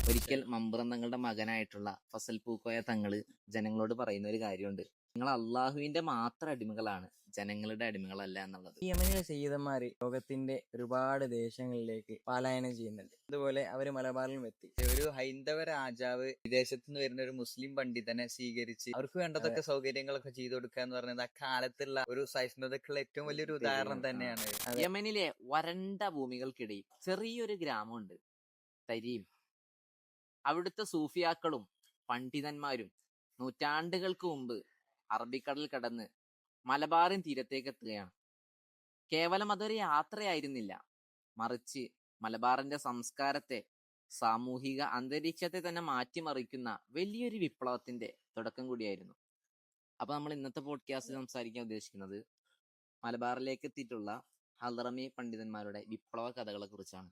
ഒരിക്കൽ മമ്പുറം തങ്ങളുടെ മകനായിട്ടുള്ള ഫസൽ പൂക്കോയ തങ്ങള് ജനങ്ങളോട് പറയുന്ന ഒരു കാര്യമുണ്ട്. നിങ്ങൾ അള്ളാഹുവിന്റെ മാത്രം അടിമകളാണ്, ജനങ്ങളുടെ അടിമകളല്ല എന്നുള്ളത്. ഈ യമനിലെ സയ്യിദന്മാര് ലോകത്തിന്റെ ഒരുപാട് ദേശങ്ങളിലേക്ക് പലായനം ചെയ്യുന്നുണ്ട്. അതുപോലെ അവര് മലബാറിലും എത്തി. ഒരു ഹൈന്ദവ രാജാവ് വിദേശത്ത് നിന്ന് വരുന്ന ഒരു മുസ്ലിം പണ്ഡിതനെ സ്വീകരിച്ച് അവർക്ക് വേണ്ടതൊക്കെ സൗകര്യങ്ങളൊക്കെ ചെയ്തു കൊടുക്കുക എന്ന് പറയുന്നത് അക്കാലത്തുള്ള ഒരു സഹിഷ്ണുതക്കുള്ള ഏറ്റവും വലിയൊരു ഉദാഹരണം തന്നെയാണ്. യമനിലെ വരണ്ട ഭൂമികൾക്കിടയിൽ ചെറിയൊരു ഗ്രാമമുണ്ട്, തരീം. അവിടുത്തെ സൂഫിയാക്കളും പണ്ഡിതന്മാരും നൂറ്റാണ്ടുകൾക്ക് മുമ്പ് അറബിക്കടൽ കടന്ന് മലബാറിൻ തീരത്തേക്ക് എത്തുകയാണ്. കേവലം അതൊരു യാത്രയായിരുന്നില്ല, മറിച്ച് മലബാറിന്റെ സംസ്കാരത്തെ, സാമൂഹിക അന്തരീക്ഷത്തെ തന്നെ മാറ്റിമറിക്കുന്ന വലിയൊരു വിപ്ലവത്തിന്റെ തുടക്കം കൂടിയായിരുന്നു. അപ്പൊ നമ്മൾ ഇന്നത്തെ പോഡ്കാസ്റ്റിൽ സംസാരിക്കാൻ ഉദ്ദേശിക്കുന്നത് മലബാറിലേക്ക് എത്തിയിട്ടുള്ള ഹളറമി പണ്ഡിതന്മാരുടെ വിപ്ലവ കഥകളെ കുറിച്ചാണ്.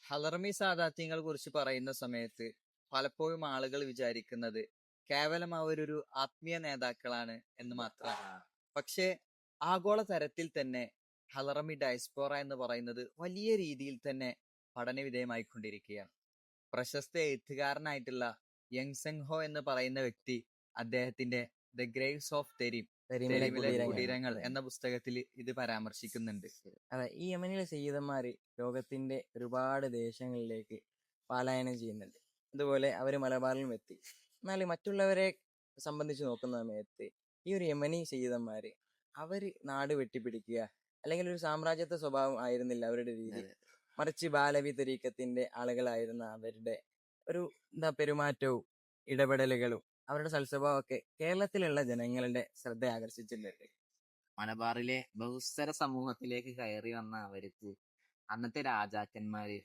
ഹളറമി സാദാത്യങ്ങളെ കുറിച്ച് പറയുന്ന സമയത്ത് പലപ്പോഴും ആളുകൾ വിചാരിക്കുന്നത് കേവലം അവരൊരു ആത്മീയ നേതാക്കളാണ് എന്ന് മാത്രമാണ്. പക്ഷേ ആഗോള തരത്തിൽ തന്നെ ഹളറമി ഡയസ്പോറ എന്ന് പറയുന്നത് വലിയ രീതിയിൽ തന്നെ പഠനവിധേയമായിക്കൊണ്ടിരിക്കുകയാണ്. പ്രശസ്ത എഴുത്തുകാരനായിട്ടുള്ള യങ്സെങ് ഹോ എന്ന് പറയുന്ന വ്യക്തി അദ്ദേഹത്തിന്റെ ദ ഗ്രേവ്സ് ഓഫ് തെരീം, തെരീമിലെ കുടീരങ്ങൾ എന്ന പുസ്തകത്തിൽ ഇത് പരാമർശിക്കുന്നുണ്ട്. അതെ, ഈ യമനിലെ സയ്യിദന്മാര് ലോകത്തിന്റെ ഒരുപാട് ദേശങ്ങളിലേക്ക് പലായനം ചെയ്യുന്നുണ്ട്. അതുപോലെ അവര് മലബാറിലും എത്തി. എന്നാൽ മറ്റുള്ളവരെ സംബന്ധിച്ച് നോക്കുന്ന സമയത്ത് ഈ ഒരു യമനി സയ്യിദന്മാര് അവര് നാട് വെട്ടിപ്പിടിക്കുക അല്ലെങ്കിൽ ഒരു സാമ്രാജ്യത്വ സ്വഭാവം ആയിരുന്നില്ല അവരുടെ രീതി. മറിച്ച് ബാലവി തരീക്കത്തിന്റെ ആളുകളായിരുന്ന അവരുടെ ഒരു പെരുമാറ്റവും ഇടപെടലുകളും അവരുടെ സൽസ്വഭാവമൊക്കെ കേരളത്തിലുള്ള ജനങ്ങളുടെ ശ്രദ്ധ ആകർഷിച്ചിട്ടുണ്ട്. മലബാറിലെ ബഹുസ്വര സമൂഹത്തിലേക്ക് കയറി വന്ന അവർക്ക് അന്നത്തെ രാജാക്കന്മാര്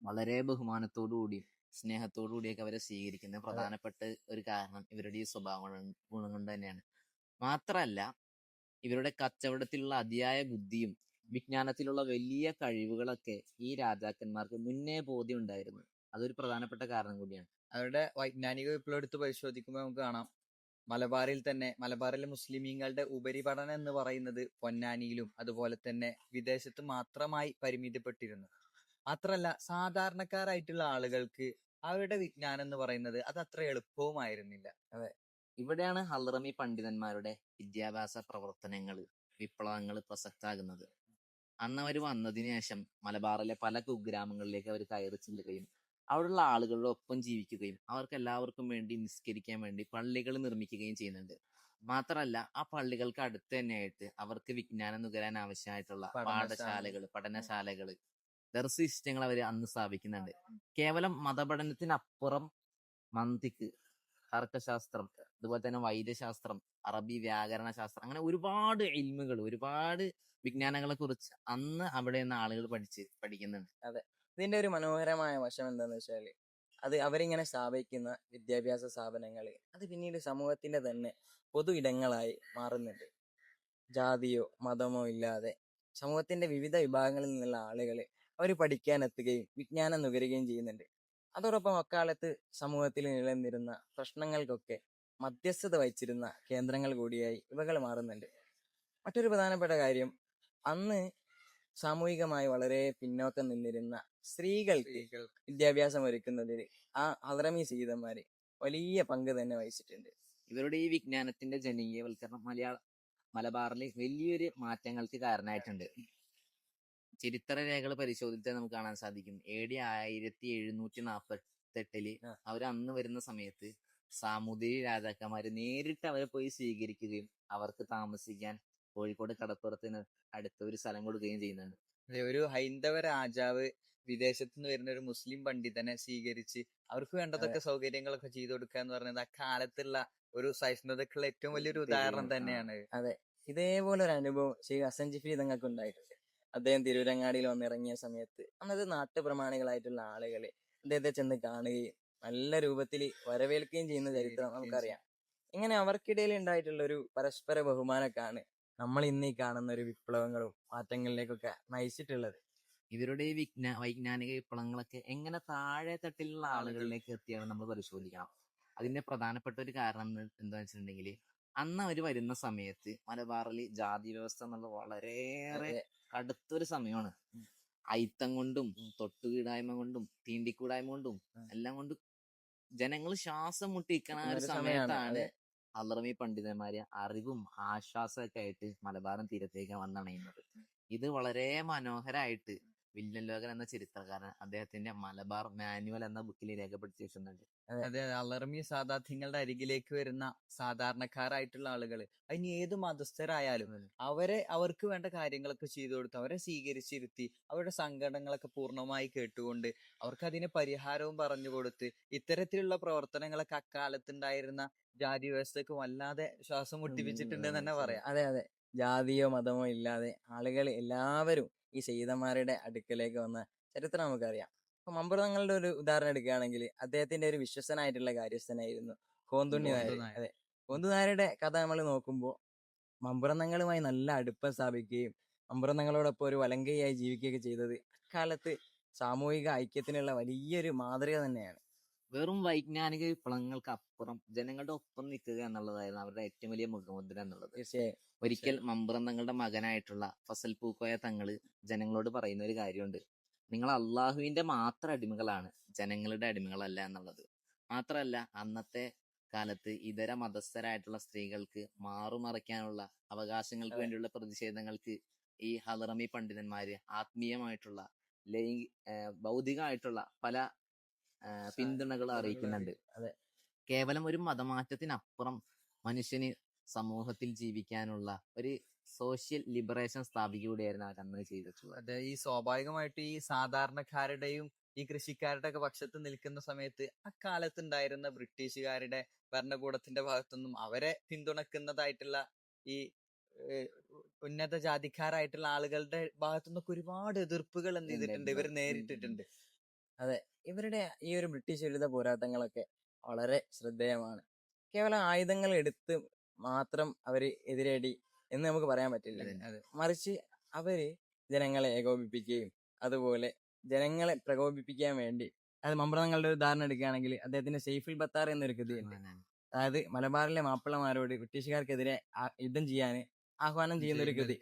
വളരെ ബഹുമാനത്തോടു കൂടിയും സ്നേഹത്തോടു കൂടിയൊക്കെ അവരെ സ്വീകരിക്കുന്ന പ്രധാനപ്പെട്ട ഒരു കാരണം ഇവരുടെ ഈ സ്വഭാവ ഗുണം കൊണ്ട് തന്നെയാണ്. മാത്രല്ല, ഇവരുടെ കച്ചവടത്തിലുള്ള അതിയായ ബുദ്ധിയും വിജ്ഞാനത്തിലുള്ള വലിയ കഴിവുകളൊക്കെ ഈ രാജാക്കന്മാർക്ക് മുന്നേ ബോധ്യം ഉണ്ടായിരുന്നു. അതൊരു പ്രധാനപ്പെട്ട കാരണം കൂടിയാണ്. അവരുടെ വൈജ്ഞാനിക വിപ്ലവം എടുത്ത് പരിശോധിക്കുമ്പോൾ നമുക്ക് കാണാം, മലബാറിലെ മുസ്ലിമീങ്ങളുടെ ഉപരിപഠനം എന്ന് പറയുന്നത് പൊന്നാനിയിലും അതുപോലെ തന്നെ വിദേശത്ത് മാത്രമായി പരിമിതപ്പെട്ടിരുന്നു. മാത്രല്ല, സാധാരണക്കാരായിട്ടുള്ള ആളുകൾക്ക് അവരുടെ വിജ്ഞാനം എന്ന് പറയുന്നത് അത് അത്ര എളുപ്പവുമായിരുന്നില്ല. ഇവിടെയാണ് ഹളറമി പണ്ഡിതന്മാരുടെ വിദ്യാഭ്യാസ പ്രവർത്തനങ്ങള്, വിപ്ലവങ്ങൾ പ്രസക്താകുന്നത്. അന്ന് അവർ വന്നതിന് ശേഷം മലബാറിലെ പല കുഗ്രാമങ്ങളിലേക്ക് അവർ കയറി ചെല്ലുകയും അവിടെയുള്ള ആളുകളുടെ ഒപ്പം ജീവിക്കുകയും അവർക്ക് എല്ലാവർക്കും വേണ്ടി നിസ്കരിക്കാൻ വേണ്ടി പള്ളികൾ നിർമ്മിക്കുകയും ചെയ്യുന്നുണ്ട്. മാത്രമല്ല, ആ പള്ളികൾക്ക് അടുത്ത് തന്നെയായിട്ട് അവർക്ക് വിജ്ഞാനം നുകരാൻ ആവശ്യമായിട്ടുള്ള പഠനശാലകള്, ദർസ് സിസ്റ്റങ്ങൾ അവർ അന്ന് സ്ഥാപിക്കുന്നുണ്ട്. കേവലം മതപഠനത്തിനപ്പുറം മന്തിക്ക്, തർക്കശാസ്ത്രം, അതുപോലെ തന്നെ വൈദ്യശാസ്ത്രം, അറബി വ്യാകരണ ശാസ്ത്രം, അങ്ങനെ ഒരുപാട് ഇൽമുകൾ, ഒരുപാട് വിജ്ഞാനങ്ങളെ കുറിച്ച് അന്ന് അവിടെ നിന്ന് ആളുകൾ പഠിക്കുന്നുണ്ട്. അതെ, ഇതിന്റെ ഒരു മനോഹരമായ വശം എന്താന്ന് വെച്ചാല് അത് അവരിങ്ങനെ സ്ഥാപിക്കുന്ന വിദ്യാഭ്യാസ സ്ഥാപനങ്ങള് അത് പിന്നീട് സമൂഹത്തിന്റെ തന്നെ പൊതു ഇടങ്ങളായി മാറുന്നുണ്ട്. ജാതിയോ മതമോ ഇല്ലാതെ സമൂഹത്തിന്റെ വിവിധ വിഭാഗങ്ങളിൽ നിന്നുള്ള ആളുകള് അവർ പഠിക്കാൻ എത്തുകയും വിജ്ഞാനം നുകരുകയും ചെയ്യുന്നുണ്ട്. അതോടൊപ്പം അക്കാലത്ത് സമൂഹത്തിൽ നിലനിന്നിരുന്ന പ്രശ്നങ്ങൾക്കൊക്കെ മധ്യസ്ഥത വഹിച്ചിരുന്ന കേന്ദ്രങ്ങൾ കൂടിയായി ഇവകൾ മാറുന്നുണ്ട്. മറ്റൊരു പ്രധാനപ്പെട്ട കാര്യം, അന്ന് സാമൂഹികമായി വളരെ പിന്നോക്കം നിന്നിരുന്ന സ്ത്രീകൾക്ക് വിദ്യാഭ്യാസം ഒരുക്കുന്നതിൽ ആ ഹളറമി സയ്യിദന്മാര് വലിയ പങ്ക് തന്നെ വഹിച്ചിട്ടുണ്ട്. ഇവരുടെ ഈ വിജ്ഞാനത്തിന്റെ ജനകീയവൽക്കരണം മലബാറിൽ വലിയൊരു മാറ്റങ്ങൾക്ക് കാരണമായിട്ടുണ്ട്. ചരിത്ര രേഖകൾ പരിശോധിച്ചാൽ നമുക്ക് കാണാൻ സാധിക്കും, AD 1748 അവർ അന്ന് വരുന്ന സമയത്ത് സാമൂതിരി രാജാക്കന്മാര് നേരിട്ട് അവരെ പോയി സ്വീകരിക്കുകയും അവർക്ക് താമസിക്കാൻ കോഴിക്കോട് കടപ്പുറത്തിന് അടുത്ത ഒരു സ്ഥലം കൊടുക്കുകയും ചെയ്യുന്നുണ്ട്. ഒരു ഹൈന്ദവ രാജാവ് വിദേശത്ത് നിന്ന് വരുന്ന ഒരു മുസ്ലിം പണ്ഡിതനെ സ്വീകരിച്ച് അവർക്ക് വേണ്ടതൊക്കെ സൗകര്യങ്ങളൊക്കെ ചെയ്തു കൊടുക്കുക എന്ന് പറയുന്നത് അക്കാലത്തുള്ള ഒരു സഹിഷ്ണുതക്കുള്ള ഏറ്റവും വലിയൊരു ഉദാഹരണം തന്നെയാണ്. അതെ, ഇതേപോലെ ഒരു അനുഭവം ശ്രീ ഹസൻ ജിഫ്രി തങ്ങൾക്ക് ഉണ്ടായിട്ടുണ്ട്. അദ്ദേഹം തിരൂരങ്ങാടിയിൽ വന്നിറങ്ങിയ സമയത്ത് അന്നത്തെ നാട്ടുപ്രമാണികളായിട്ടുള്ള ആളുകളെ അദ്ദേഹത്തെ ചെന്ന് കാണുകയും നല്ല രൂപത്തിൽ വരവേൽക്കുകയും ചെയ്യുന്ന ചരിത്രം നമുക്കറിയാം. ഇങ്ങനെ അവർക്കിടയിൽ ഉണ്ടായിട്ടുള്ള ഒരു പരസ്പര ബഹുമാനമൊക്കെയാണ് നമ്മൾ ഇന്ന് ഈ കാണുന്ന ഒരു വിപ്ലവങ്ങളും മാറ്റങ്ങളിലേക്കൊക്കെ നയിച്ചിട്ടുള്ളത്. ഇവരുടെ ഈ വൈജ്ഞാനിക വിപ്ലവങ്ങളൊക്കെ എങ്ങനെ താഴെ തട്ടിലുള്ള ആളുകളിലേക്ക് എത്തിയാണ് നമ്മൾ പരിശോധിക്കണം. അതിന്റെ പ്രധാനപ്പെട്ട ഒരു കാരണം എന്താ വെച്ചിട്ടുണ്ടെങ്കിൽ, അന്ന് അവർ വരുന്ന സമയത്ത് മലബാറിൽ ജാതി വ്യവസ്ഥ എന്നുള്ളത് വളരെയേറെ കടുത്തൊരു സമയമാണ്. അയിത്തം കൊണ്ടും തൊട്ടുകൂടായ്മ കൊണ്ടും തീണ്ടിക്കൂടായ്മ കൊണ്ടും എല്ലാം കൊണ്ടും ജനങ്ങൾ ശ്വാസം മുട്ടിക്കണ ആ ഒരു ഒരു സമയമാണ്. സമയത്താണ് അതെ. ഹളറമി പണ്ഡിതന്മാര് അറിവും ആശ്വാസമൊക്കെ ആയിട്ട് മലബാറൻ തീരത്തേക്ക് വന്നണയുന്നത്. ഇത് വളരെ മനോഹരായിട്ട് വില്യം ലോഗൻ എന്ന ചരിത്രകാരൻ അദ്ദേഹത്തിന്റെ മലബാർ മാനുവൽ എന്ന ബുക്കിൽ രേഖപ്പെടുത്തി വെച്ചിട്ടുണ്ട്. അതെ, അലർമി സാദാത്യങ്ങളുടെ അരികിലേക്ക് വരുന്ന സാധാരണക്കാരായിട്ടുള്ള ആളുകൾ, അതിന് ഏത് മതസ്ഥരായാലും അവർക്ക് വേണ്ട കാര്യങ്ങളൊക്കെ ചെയ്തു കൊടുത്ത് അവരെ സ്വീകരിച്ചിരുത്തി അവരുടെ സങ്കടങ്ങളൊക്കെ പൂർണ്ണമായി കേട്ടുകൊണ്ട് അവർക്ക് അതിന് പരിഹാരവും പറഞ്ഞു കൊടുത്ത് ഇത്തരത്തിലുള്ള പ്രവർത്തനങ്ങളൊക്കെ അക്കാലത്തുണ്ടായിരുന്ന ജാതി വ്യവസ്ഥക്ക് വല്ലാതെ ശ്വാസം മുട്ടിപ്പിച്ചിട്ടുണ്ട് എന്ന് തന്നെ പറയാം. അതെ അതെ, ജാതിയോ മതമോ ഇല്ലാതെ ആളുകൾ എല്ലാവരും ഈ സെയ്തന്മാരുടെ അടുക്കലേക്ക് വന്ന ചരിത്രം നമുക്കറിയാം. അപ്പൊ മമ്പുറങ്ങളുടെ ഒരു ഉദാഹരണം എടുക്കുകയാണെങ്കിൽ അദ്ദേഹത്തിന്റെ ഒരു വിശ്വസനായിട്ടുള്ള കാര്യസ്ഥനായിരുന്നു കോന്തുണ്ണി നായർ. കോന്തു നായർ. അതെ, കോന്തു നായരുടെ കഥ നമ്മൾ നോക്കുമ്പോൾ മമ്പുറന്നങ്ങളുമായി നല്ല അടുപ്പം സ്ഥാപിക്കുകയും മമ്പുറന്നങ്ങളോടൊപ്പം ഒരു വലങ്കയായി ജീവിക്കുകയൊക്കെ ചെയ്തത് അക്കാലത്ത് സാമൂഹിക ഐക്യത്തിനുള്ള വലിയൊരു മാതൃക തന്നെയാണ്. വെറും വൈജ്ഞാനിക വിപ്ലവങ്ങൾക്ക് അപ്പുറം ജനങ്ങളുടെ ഒപ്പം നിൽക്കുക എന്നുള്ളതായിരുന്നു അവരുടെ ഏറ്റവും വലിയ മുഖമുദ്ര എന്നുള്ളത്. തീർച്ചയായും. ഒരിക്കൽ മമ്പുറം തങ്ങളുടെ മകനായിട്ടുള്ള ഫസൽ പൂക്കോയ തങ്ങള് ജനങ്ങളോട് പറയുന്ന ഒരു കാര്യമുണ്ട്. നിങ്ങൾ അള്ളാഹുവിന്റെ മാത്രം അടിമകളാണ്, ജനങ്ങളുടെ അടിമകളല്ല എന്നുള്ളത്. മാത്രമല്ല, അന്നത്തെ കാലത്ത് ഇതര മതസ്ഥരായിട്ടുള്ള സ്ത്രീകൾക്ക് മാറുമറയ്ക്കാനുള്ള അവകാശങ്ങൾക്ക് വേണ്ടിയുള്ള പ്രതിഷേധങ്ങൾക്ക് ഈ ഹളറമി പണ്ഡിതന്മാര് ആത്മീയമായിട്ടുള്ള ഭൗതികമായിട്ടുള്ള പല പിന്തുണകൾ അറിയിക്കുന്നുണ്ട്. അതെ. കേവലം ഒരു മതമാറ്റത്തിനപ്പുറം മനുഷ്യന് സമൂഹത്തിൽ ജീവിക്കാനുള്ള ഒരു സോഷ്യൽ ലിബറേഷൻ സ്ഥാപിക്കുകയായിരുന്നു അവർ അന്ന് ചെയ്തിട്ടുള്ളത്. അതെ, ഈ സ്വാഭാവികമായിട്ട് ഈ സാധാരണക്കാരുടെയും ഈ കൃഷിക്കാരുടെ ഒക്കെ പക്ഷത്ത് നിൽക്കുന്ന സമയത്ത് അക്കാലത്ത് ഉണ്ടായിരുന്ന ബ്രിട്ടീഷുകാരുടെ ഭരണകൂടത്തിന്റെ ഭാഗത്തുനിന്നും അവരെ പിന്തുണക്കുന്നതായിട്ടുള്ള ഈ ഏഹ്, ഉന്നത ജാതിക്കാരായിട്ടുള്ള ആളുകളുടെ ഭാഗത്തുനിന്നൊക്കെ ഒരുപാട് എതിർപ്പുകൾ എന്ത് ചെയ്തിട്ടുണ്ട്, ഇവർ നേരിട്ടിട്ടുണ്ട്. അതെ, ഇവരുടെ ഈ ഒരു ബ്രിട്ടീഷ് വിരുദ്ധ പോരാട്ടങ്ങളൊക്കെ വളരെ ശ്രദ്ധേയമാണ്. കേവലം ആയുധങ്ങൾ എടുത്ത് മാത്രം അവര് എതിരേടി എന്ന് നമുക്ക് പറയാൻ പറ്റില്ല. അതെ. മറിച്ച് അവര് ജനങ്ങളെ ഏകോപിപ്പിക്കുകയും അതുപോലെ ജനങ്ങളെ പ്രകോപിപ്പിക്കാൻ വേണ്ടി, അത് മമ്പ്രതങ്ങളുടെ ഒരു ഉദാഹരണം എടുക്കുകയാണെങ്കിൽ അദ്ദേഹത്തിന്റെ സെയ്ഫുൽ ബത്താർ എന്നൊരു കൃതിയുണ്ട്. അതായത് മലബാറിലെ മാപ്പിളമാരോട് ബ്രിട്ടീഷുകാർക്കെതിരെ യുദ്ധം ചെയ്യാൻ ആഹ്വാനം ചെയ്യുന്ന ഒരു കൃതി.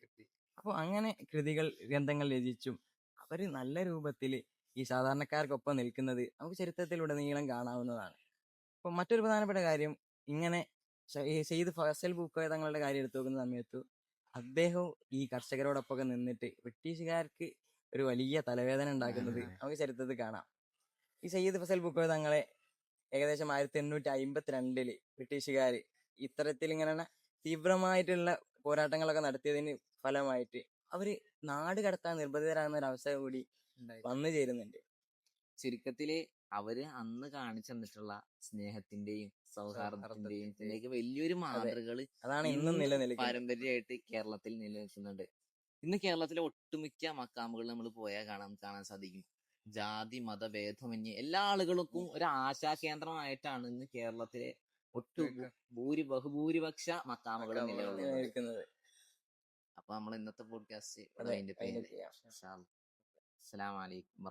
അപ്പോൾ അങ്ങനെ കൃതികൾ, ഗ്രന്ഥങ്ങൾ രചിച്ചും അവര് നല്ല രൂപത്തിൽ ഈ സാധാരണക്കാർക്കൊപ്പം നിൽക്കുന്നത് നമുക്ക് ചരിത്രത്തിലുടനീളം കാണാവുന്നതാണ്. അപ്പൊ മറ്റൊരു പ്രധാനപ്പെട്ട കാര്യം, ഇങ്ങനെ ഈ സെയ്ദ് ഫസൽ പൂക്കോയ തങ്ങളുടെ കാര്യം എടുത്തു നോക്കുന്ന സമയത്ത് അദ്ദേഹവും ഈ കർഷകരോടൊപ്പം നിന്നിട്ട് ബ്രിട്ടീഷുകാർക്ക് ഒരു വലിയ തലവേദന ഉണ്ടാക്കുന്നത് നമുക്ക് ചരിത്രത്തിൽ കാണാം. ഈ സയ്യിദ് ഫസൽ പൂക്കോയ തങ്ങളെ ഏകദേശം 1852 ബ്രിട്ടീഷുകാർ ഇത്തരത്തിൽ ഇങ്ങനെ തീവ്രമായിട്ടുള്ള പോരാട്ടങ്ങളൊക്കെ നടത്തിയതിന് ഫലമായിട്ട് അവര് നാട് കടത്താൻ നിർബന്ധിതരാകുന്ന ഒരു അവസ്ഥ കൂടി വന്നു ചേരുന്നുണ്ട്. ചുരുക്കത്തില് അവര് അന്ന് കാണിച്ചു തന്നിട്ടുള്ള സ്നേഹത്തിന്റെയും സൗഹാർദ്ദത്തിന്റെയും ഇതിന്റെയൊക്കെ വലിയൊരു മാതൃകകള് അതാണ് ഇന്നും നിലനിൽക്കുന്നത്. പാരമ്പര്യമായിട്ട് കേരളത്തിൽ നിലനിൽക്കുന്നുണ്ട്. ഇന്ന് കേരളത്തിലെ ഒട്ടുമിക്ക മക്കാമുകൾ നമ്മൾ പോയാൽ കാണാൻ സാധിക്കും. ജാതി മത ഭേദമന്യേ എല്ലാ ആളുകൾക്കും ഒരു ആശാകേന്ദ്രമായിട്ടാണ് ഇന്ന് കേരളത്തിലെ ബഹുഭൂരിപക്ഷ മക്കാമുകൾ നിലകൊള്ളുന്നത്. അപ്പൊ നമ്മൾ ഇന്നത്തെ പോഡ്കാസ്റ്റ് അസ്സലാമു അലൈക്കും.